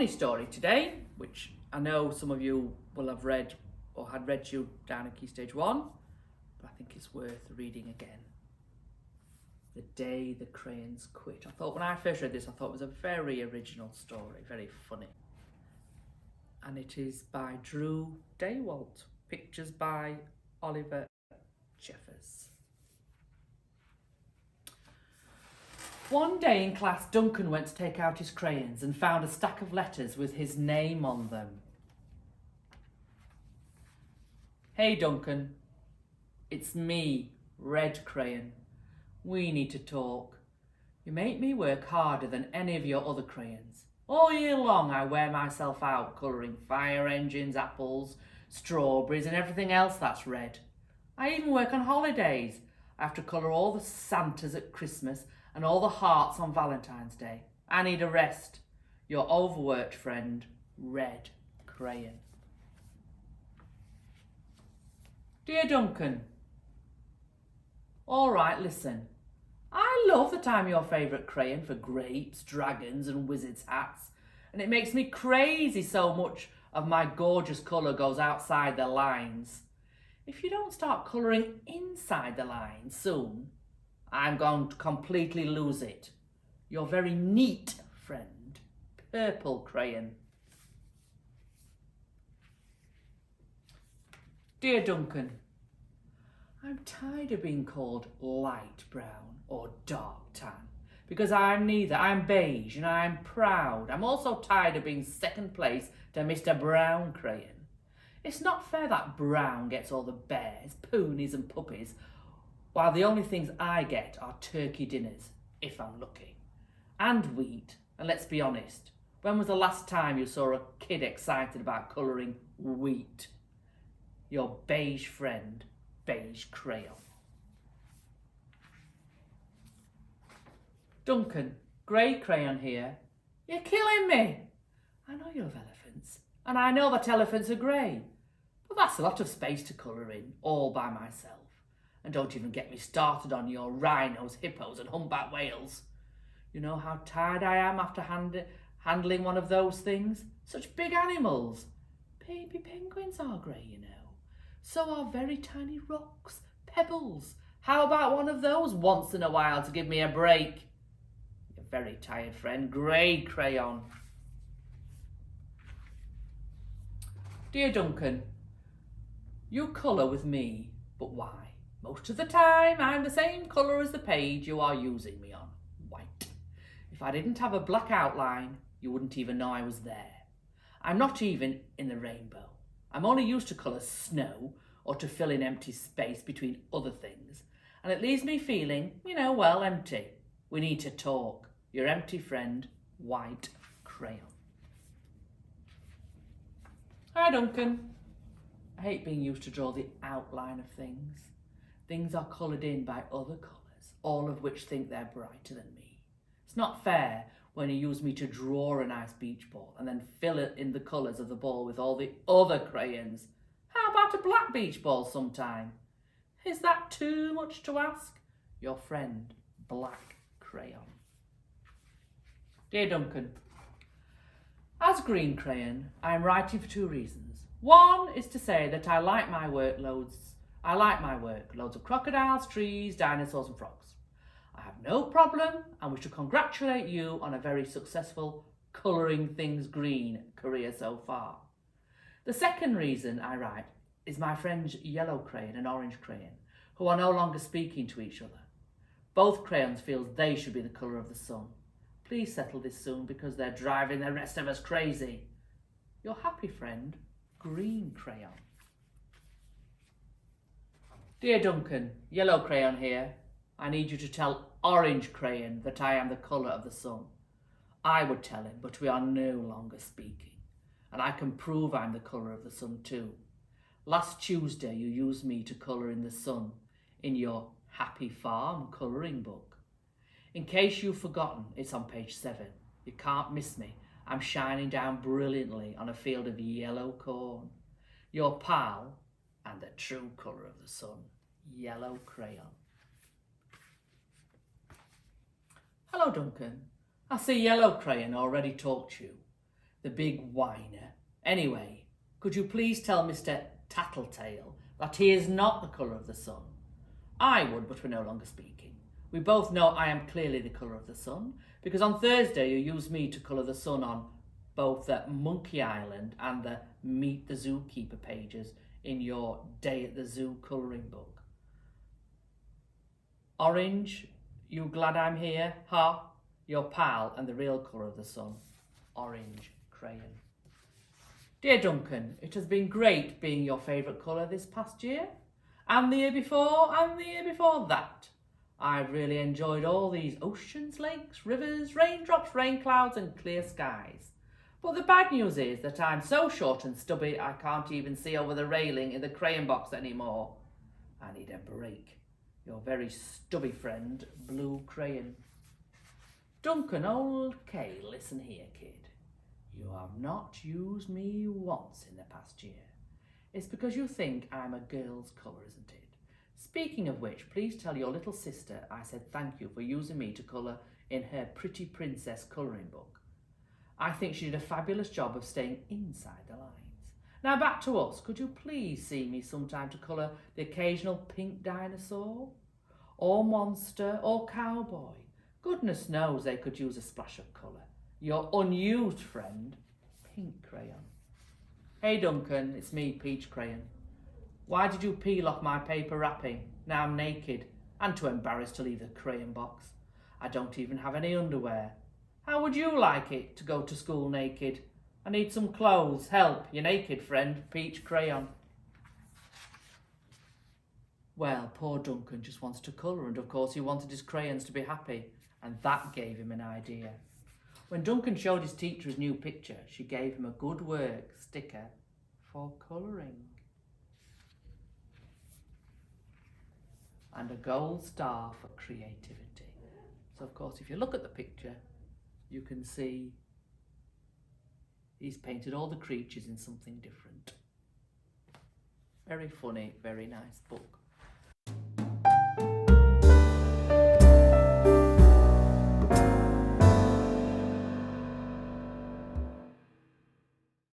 funny story today, which I know some of you will have read or had read to you down in Key Stage 1, but I think it's worth reading again. The Day the Crayons Quit. I thought when I first read this, I thought it was a very original story, very funny. And it is by Drew Daywalt. Pictures by Oliver Jeffers. One day in class, Duncan went to take out his crayons and found a stack of letters with his name on them. Hey Duncan, it's me, Red Crayon. We need to talk. You make me work harder than any of your other crayons. All year long I wear myself out colouring fire engines, apples, strawberries and everything else that's red. I even work on holidays. I have to colour all the Santas at Christmas and all the hearts on Valentine's Day. I need a rest. Your overworked friend, Red Crayon. Dear Duncan, all right, listen. I love that I'm your favourite crayon for grapes, dragons and wizards' hats, and it makes me crazy so much of my gorgeous colour goes outside the lines. If you don't start colouring inside the lines soon, I'm going to completely lose it. Your very neat friend, Purple Crayon. Dear Duncan, I'm tired of being called light brown or dark tan because I'm neither. I'm beige and I'm proud. I'm also tired of being second place to Mr. Brown Crayon. It's not fair that Brown gets all the bears, ponies and puppies while the only things I get are turkey dinners, if I'm lucky, and wheat. And let's be honest, when was the last time you saw a kid excited about colouring wheat? Your beige friend, Beige Crayon. Duncan, Grey Crayon here. You're killing me. I know you love elephants, and I know that elephants are grey, but that's a lot of space to colour in, all by myself. And don't even get me started on your rhinos, hippos and humpback whales. You know how tired I am after handling one of those things? Such big animals. Baby penguins are grey, you know. So are very tiny rocks, pebbles. How about one of those once in a while to give me a break? Your very tired friend, Grey Crayon. Dear Duncan, you colour with me, but why? Most of the time, I'm the same colour as the page you are using me on, white. If I didn't have a black outline, you wouldn't even know I was there. I'm not even in the rainbow. I'm only used to colour snow or to fill in empty space between other things. And it leaves me feeling, well, empty. We need to talk. Your empty friend, White Crayon. Hi, Duncan. I hate being used to draw the outline of things. Things are coloured in by other colours, all of which think they're brighter than me. It's not fair when you use me to draw a nice beach ball and then fill it in the colours of the ball with all the other crayons. How about a black beach ball sometime? Is that too much to ask? Your friend, Black Crayon. Dear Duncan, as Green Crayon, I am writing for two reasons. One is to say that I like my work loads of crocodiles, trees, dinosaurs and frogs. I have no problem and wish to congratulate you on a very successful colouring things green career so far. The second reason I write is my friends Yellow Crayon and Orange Crayon, who are no longer speaking to each other. Both crayons feel they should be the colour of the sun. Please settle this soon because they're driving the rest of us crazy. Your happy friend, Green Crayon. Dear Duncan, Yellow Crayon here. I need you to tell Orange Crayon that I am the colour of the sun. I would tell him, but we are no longer speaking. And I can prove I'm the colour of the sun too. Last Tuesday you used me to colour in the sun in your Happy Farm colouring book. In case you've forgotten, it's on page 7. You can't miss me. I'm shining down brilliantly on a field of yellow corn. Your pal and the true colour of the sun, Yellow Crayon. Hello, Duncan. I see Yellow Crayon already talked to you. The big whiner. Anyway, could you please tell Mr. Tattletale that he is not the colour of the sun? I would, but we're no longer speaking. We both know I am clearly the colour of the sun, because on Thursday you used me to colour the sun on both the Monkey Island and the Meet the Zookeeper pages in your Day at the Zoo colouring book. Orange, you glad I'm here? Ha! Your pal and the real colour of the sun. Orange crayon. Dear Duncan, it has been great being your favourite colour this past year, and the year before, and the year before that. I've really enjoyed all these oceans, lakes, rivers, raindrops, rain clouds and clear skies. But the bad news is that I'm so short and stubby I can't even see over the railing in the crayon box anymore. I need a break. Your very stubby friend, Blue Crayon. Duncan, old K, listen here, kid. You have not used me once in the past year. It's because you think I'm a girl's colour, isn't it? Speaking of which, please tell your little sister I said thank you for using me to colour in her Pretty Princess colouring book. I think she did a fabulous job of staying inside the lines. Now back to us. Could you please see me sometime to colour the occasional pink dinosaur? Or monster, or cowboy? Goodness knows they could use a splash of colour. Your unused friend, Pink Crayon. Hey Duncan, it's me, Peach Crayon. Why did you peel off my paper wrapping? Now I'm naked and too embarrassed to leave the crayon box. I don't even have any underwear. How would you like it to go to school naked? I need some clothes. Help, your naked friend, Peach Crayon. Well, poor Duncan just wants to colour, and of course he wanted his crayons to be happy, and that gave him an idea. When Duncan showed his teacher his new picture, she gave him a good work sticker for colouring. And a gold star for creativity. So of course if you look at the picture, you can see he's painted all the creatures in something different. Very funny, very nice book.